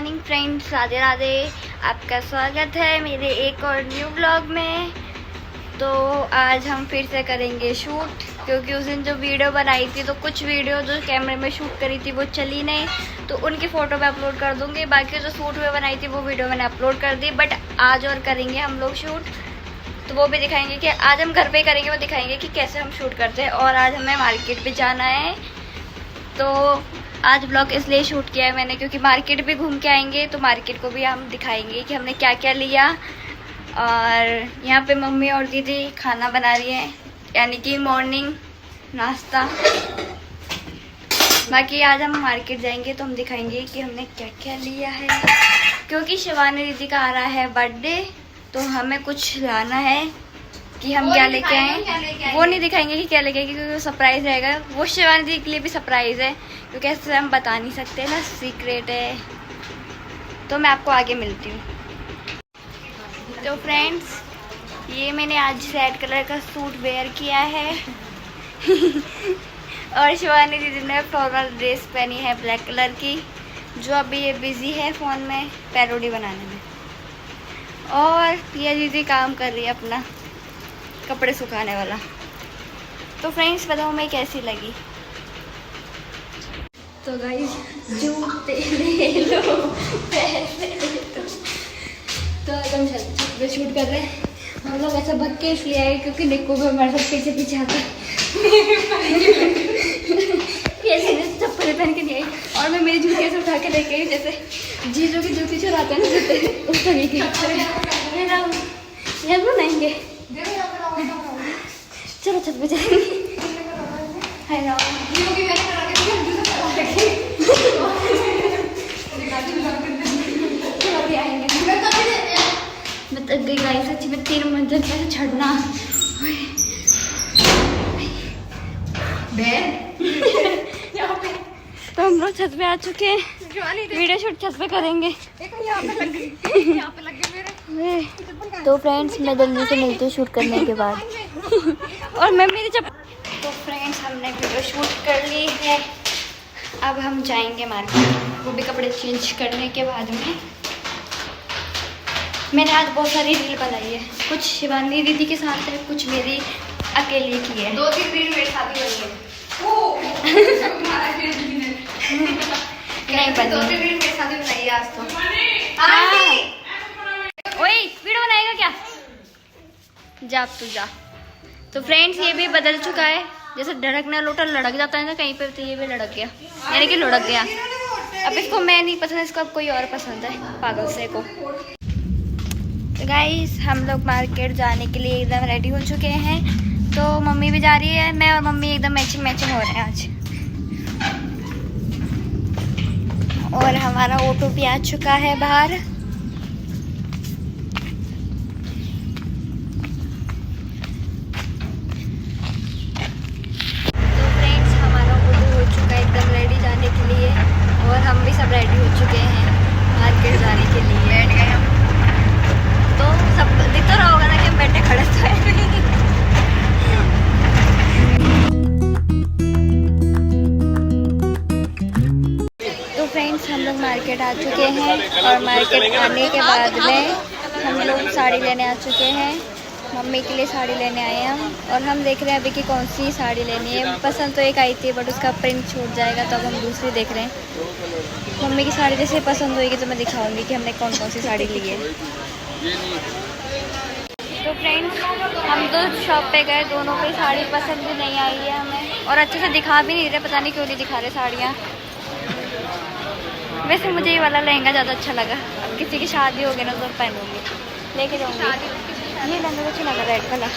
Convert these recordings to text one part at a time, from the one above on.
Morning friends, Radhe Radhe. आपका स्वागत है मेरे एक और न्यू ब्लॉग में। तो आज हम फिर से करेंगे शूट, क्योंकि उस दिन जो वीडियो बनाई थी तो कुछ वीडियो जो कैमरे में शूट करी थी वो चली नहीं, तो उनकी फ़ोटो मैं अपलोड कर दूँगी। बाकी जो शूट में बनाई थी वो वीडियो मैंने अपलोड कर दी। बट आज और करेंगे हम लोग शूट, तो वो भी दिखाएंगे कि आज हम घर पे करेंगे, वो दिखाएंगे कि कैसे हम शूट करते हैं। और आज हमें मार्केट भी जाना है, तो आज ब्लॉग इसलिए शूट किया है मैंने क्योंकि मार्केट भी घूम के आएंगे, तो मार्केट को भी हम दिखाएंगे कि हमने क्या क्या लिया। और यहाँ पे मम्मी और दीदी खाना बना रही हैं, यानी कि मॉर्निंग नाश्ता। बाकी आज हम मार्केट जाएंगे तो हम दिखाएंगे कि हमने क्या क्या लिया है, क्योंकि शिवानी दीदी का आ रहा है बर्थडे, तो हमें कुछ लाना है कि हम क्या लेके आए। वो नहीं दिखाएंगे कि क्या लेके आए, क्योंकि वो सरप्राइज रहेगा। वो शिवानी दीदी के लिए भी सरप्राइज है, क्योंकि ऐसे हम बता नहीं सकते ना, सीक्रेट है। तो मैं आपको आगे मिलती हूँ। तो फ्रेंड्स, ये मैंने आज रेड कलर का सूट वेयर किया है और शिवानी दीदी ने फॉर्मल ड्रेस पहनी है ब्लैक कलर की, जो अभी ये बिजी है फ़ोन में पैरोडी बनाने में। और ये दीदी काम कर रही है अपना कपड़े सुखाने वाला। तो फ्रेंड्स, बताओ मैं कैसी लगी। तो गाइस, जूते ले लो, पैसे ले लो। तो एकदम छत पे शूट कर रहे हैं हम लोग। ऐसा भग के इसलिए आए क्योंकि निक्को भी हमारे साथ पीछे पीछे आता है। चप्पलें पहन के नहीं आई, और मैं मेरी जूती ऐसे उठा के लेके आई जैसे जीजो की जूती चुराते हैं ना, उस तरीके की बनाएंगे। चलो छत पे जाएंगे। मैं तक गई गाइस, सच्ची में 3 मंजिल कैसे चढ़ना। तो हम लोग छत पे आ चुके हैं, वीडियो शूट छत पे करेंगे। तो फ्रेंड्स, मैं जल्दी से मिलती हूँ शूट करने के बाद। और मैं मेरी तो फ्रेंड्स, हमने वीडियो शूट कर ली है, अब हम जाएंगे मार्केट, वो भी कपड़े चेंज करने के बाद में। मैंने आज बहुत सारी रील बनाई है, कुछ शिवानी दीदी के साथ है, कुछ मेरी अकेले की है। 2-3 रील मेरे साथ ही बनी है। नहीं बनी, 2-3 रील मेरे साथ ही बनाई है आज तो। ओए, वीडियो बनाएगा क्या? जा तू जा। तो फ्रेंड्स, ये भी बदल चुका है, जैसे ढड़कना लोटा लड़क जाता है ना कहीं पे, तो ये भी लड़क गया, यानी कि लुढ़क गया। अब इसको मैं नहीं पसंद, इसको अब कोई और पसंद है, पागल से को। तो गाइस, हम लोग मार्केट जाने के लिए एकदम रेडी हो चुके हैं। तो मम्मी भी जा रही है, मैं और मम्मी एकदम मैचिंग हो रहे हैं आज। और हमारा ऑटो भी आ चुका है बाहर। तो फ्रेंड्स, हमारा ऑटो हो चुका है एकदम रेडी जाने के लिए, और हम भी सब रेडी हो चुके हैं मार्केट जाने के लिए। बैठ गए हम, तो सब दिख तो रहा होगा ना कि हम बैठे खड़े तो हैं। तो फ्रेंड्स, हम लोग मार्केट आ चुके हैं, और मार्केट आने के बाद में हम लोग साड़ी लेने आ चुके हैं। मम्मी के लिए साड़ी लेने आए हैं हम, और हम देख रहे हैं अभी कि कौन सी साड़ी लेनी है। पसंद तो एक आई थी, बट उसका प्रिंट छूट जाएगा, तो अब हम दूसरी देख रहे हैं। मम्मी की साड़ी जैसे पसंद होगी तो मैं दिखाऊंगी कि हमने कौन कौन सी साड़ी ली है। तो फ्रेंड्स, हम तो शॉप पे गए, दोनों की साड़ी पसंद भी नहीं आई है हमें, और अच्छे से दिखा भी नहीं रहे, पता नहीं क्यों नहीं दिखा रहे साड़ियाँ। वैसे मुझे ये वाला लहंगा ज़्यादा अच्छा लगा, अब किसी की शादी होगी ना तो पहनूंगी, लेके जाऊँगी। ये लहंगा अच्छा लगा, रेड कलर।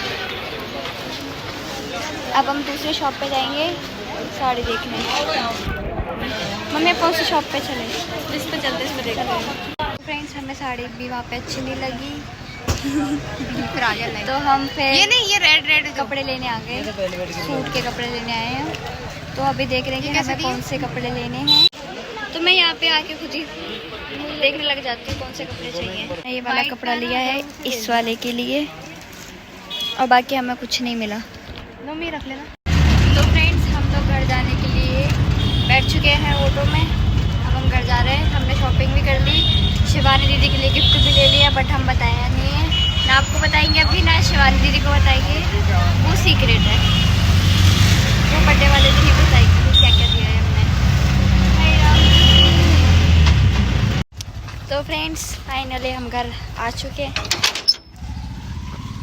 अब हम दूसरी शॉप पे जाएंगे साड़ी देखने। मम्मी, कौन सी शॉप पे चले? जिस पे चलते इस पे देखते हैं। फ्रेंड्स, हमें साड़ी भी वहाँ पे अच्छी नहीं लगी, फिर आ गया। तो हम फिर ये नहीं, ये रेड कपड़े लेने आ गए, सूट के कपड़े लेने आए हैं। तो अभी देख रहे हैं कि हमें कौन से कपड़े लेने हैं। तो मैं यहाँ पे आके खुद ही देखने लग जाती हूँ कौन से कपड़े चाहिए। ये वाला कपड़ा लिया है इस वाले के लिए, और बाकी हमें कुछ नहीं मिला। मम्मी रख लेना। तो फ्रेंड्स, हम लोग घर जाने के लिए बैठ चुके हैं ऑटो में। हम घर जा रहे हैं। हमने शॉपिंग भी कर ली, शिवानी दीदी के लिए गिफ्ट भी ले लिया, बट हम बताया नहीं है ना, आपको बताएंगे अभी ना शिवानी दीदी को बताएंगे, वो सीक्रेट है, वो बर्थडे वाले दिन ही बताएगी कि क्या क्या दिया है हमने। तो फ्रेंड्स फाइनली हम घर आ चुके हैं,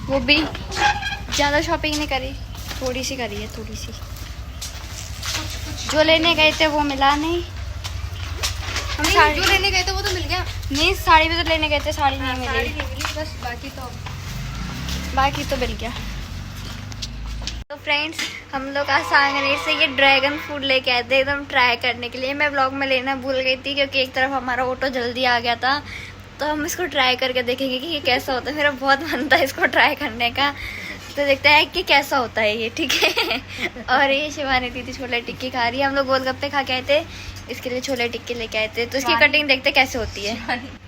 वो भी ज़्यादा शॉपिंग नहीं करी, थोड़ी सी करी है, थोड़ी सी। जो लेने गए थे वो मिला नहीं, हम साड़ी जो लेने गए थे वो तो मिल गया। नहीं, साड़ी भी तो लेने गए थे, साड़ी नहीं साड़ी मिली, नहीं मिली, बस बाकी तो मिल गया। तो फ्रेंड्स हम लोग आज सांगनेर से ये ड्रैगन फ्रूट लेके आए थे एकदम ट्राई करने के लिए। मैं ब्लॉग में लेना भूल गई थी क्योंकि एक तरफ हमारा ऑटो जल्दी आ गया था, तो हम इसको ट्राई करके देखेंगे कि ये कैसा होता है। मेरा बहुत मन था इसको ट्राई करने का, तो देखते हैं कि कैसा होता है ये, ठीक है। और ये शिवानी दीदी छोले टिक्की खा रही है, हम लोग गोलगप्पे खा के आए थे, इसके लिए छोले टिक्की लेके आए थे, तो इसकी कटिंग देखते कैसे होती है।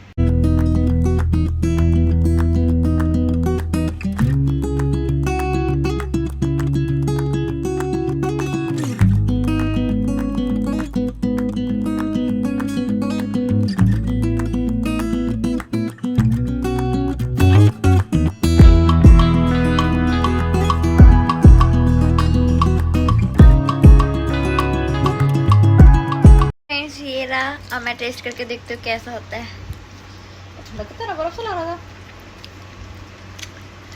ये रहा, अब मैं टेस्ट करके देखती हूँ कैसा होता है। तेरा बर्फ ला रहा था।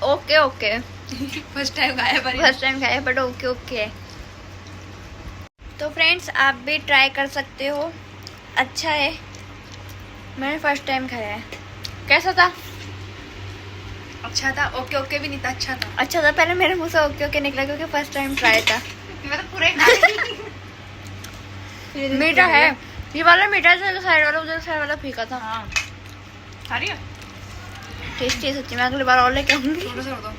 ओके ओके, फर्स्ट टाइम खाया पर फर्स्ट टाइम खाया बट ओके ओके। तो फ्रेंड्स आप भी ट्राई कर सकते हो, अच्छा है, मैंने फर्स्ट टाइम खाया है। कैसा था? अच्छा था, ओके ओके भी नहीं था, अच्छा था। अच्छा था, पहले मेरे मुंह से ओके ओके निकला क्योंकि फर्स्ट टाइम ट्राई था। मैं तो पूरा ही खा ली। मीठा है, ये वाला मीठा है, साइड वाला, उधर साइड वाला फीका था। हाँ खा रही है, टेस्टी है सच्ची, मैं अगली बार और लेके आऊंगी। थोड़ा सा दो।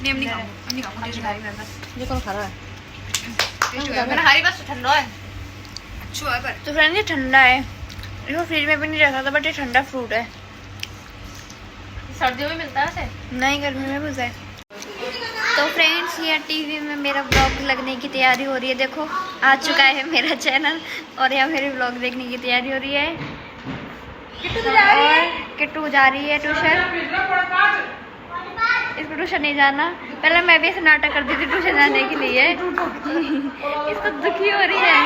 नहीं हम नहीं खाऊंगा, हम नहीं खाऊंगा, टेस्ट करेंगे बस। ये कौन खा रहा है? टेस्ट करेंगे, मेरा हारी बस ठंडा है, अच्छा है पर। तो फ्रेंड ये ठंडा है, इसको फ्रिज में भी नहीं रखा था, बट ये ठंडा फ्रूट है। सर्दियों में मिलता है ऐसे? नहीं, गर्मी में घुसा है। तो फ्रेंड्स ये टीवी में मेरा ब्लॉग लगने की तैयारी हो रही है, देखो आ चुका है मेरा चैनल, और यहाँ मेरी ब्लॉग देखने की तैयारी हो रही है। और किट्टू जा रही है ट्यूशन, इसको ट्यूशन नहीं जाना, पहले मैं भी ऐसे नाटक करती थी ट्यूशन जाने के लिए। इसको दुखी हो रही है।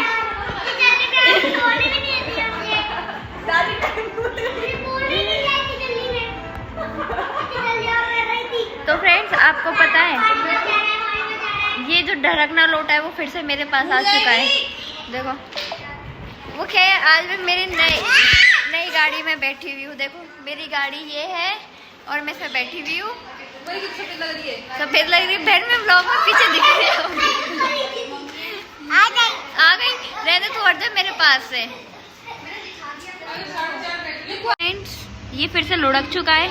तो फ्रेंड्स आपको पता है ये जो ढरकना लोटा है वो फिर से मेरे पास आ चुका है, देखो। वो क्या है, आज मैं मेरी नई गाड़ी में बैठी हुई हूँ, देखो मेरी गाड़ी ये है और मैं इसमें बैठी हुई हूँ। सफेद लग रही है, सफेद लग रही है, बहन में ब्लॉग में पीछे दिख रही है। आ गई, रहने तो हट जा मेरे पास से। फ्रेंड्स ये फिर से लुढ़क चुका है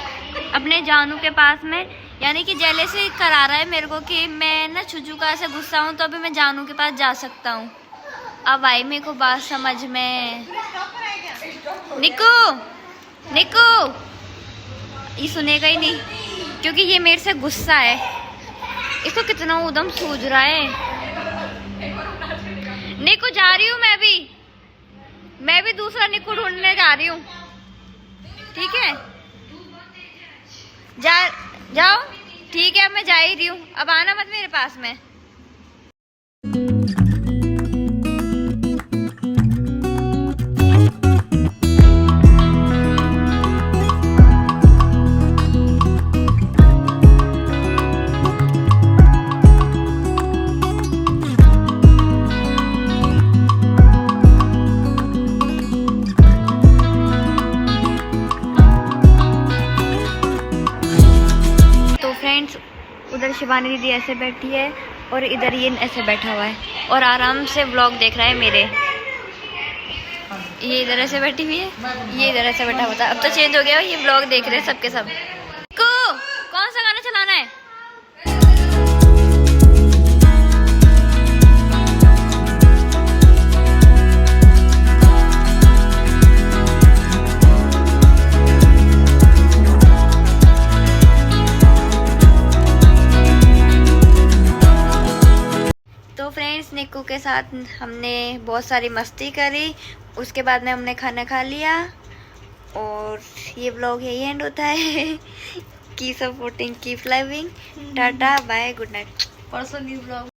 अपने जानू के पास में, यानी कि जेलेसी करा रहा है मेरे को कि मैं ना छुचुका से गुस्सा हूँ तो अभी मैं जानू के पास जा सकता हूँ। अब आई मेरे को बात समझ में। निकू निकू ये सुनेगा ही नहीं क्योंकि ये मेरे से गुस्सा है, इसको कितना उदम सूझ रहा है। निकू जा रही हूँ मैं भी दूसरा निकू ढूंढने जा रही हूँ, ठीक है? जाओ, ठीक है, अब मैं जा ही रही हूँ, अब आना मत मेरे पास में। उधर शिवानी दीदी ऐसे बैठी है और इधर ये ऐसे बैठा हुआ है और आराम से व्लॉग देख रहा है मेरे। ये इधर ऐसे बैठी हुई है, ये इधर ऐसे बैठा हुआ था, अब तो चेंज हो गया, ये व्लॉग देख रहे हैं सबके सब। कौन सा गाना चलाना है? तो फ्रेंड्स निक्कू के साथ हमने बहुत सारी मस्ती करी, उसके बाद में हमने खाना खा लिया और ये व्लॉग यही एंड होता है। Keep supporting, keep loving, tata bye, good night. परसों न्यू ब्लॉग